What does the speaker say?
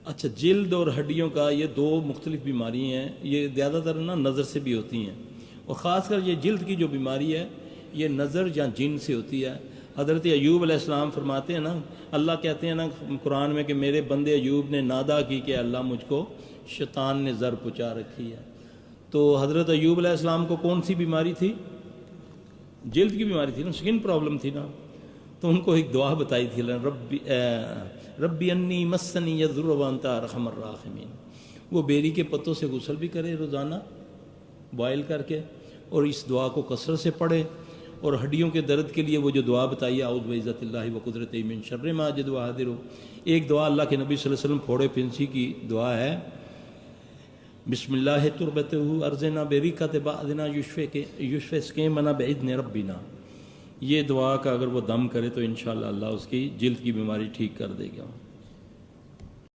اچھا، جلد اور ہڈیوں کا یہ دو مختلف بیماری ہیں، یہ زیادہ تر نا نظر سے بھی ہوتی ہیں، اور خاص کر یہ جلد کی جو بیماری ہے یہ نظر یا جن سے ہوتی ہے۔ حضرت ایوب علیہ السلام فرماتے ہیں نا، اللہ کہتے ہیں نا قرآن میں کہ میرے بندے ایوب نے نادا کی کہ اللہ مجھ کو شیطان نے زر پہنچا رکھی ہے۔ تو حضرت ایوب علیہ السلام کو کون سی بیماری تھی؟ جلد کی بیماری تھی نا، سکن پرابلم تھی نا۔ تو ان کو ایک دعا بتائی تھی، ربی انی مسنی یضر وانت ارحم الراحمین۔ وہ بیری کے پتوں سے غسل بھی کرے روزانہ بوائل کر کے، اور اس دعا کو کثرت سے پڑھے، اور ہڈیوں کے درد کے لیے وہ جو دعا بتائی اعوذ بعزت اللہ و قدرتہ من شر ما اجد واحذر۔ ایک دعا اللہ کے نبی صلی اللہ علیہ وسلم پھوڑے پھنسی کی دعا ہے، بسم اللہ تربتہ ارزنا بریکت بعدنا یشفی سقیمنا باذن ربنا۔ یہ دعا کا اگر وہ دم کرے تو انشاءاللہ اللہ اس کی جلد کی بیماری ٹھیک کر دے گا۔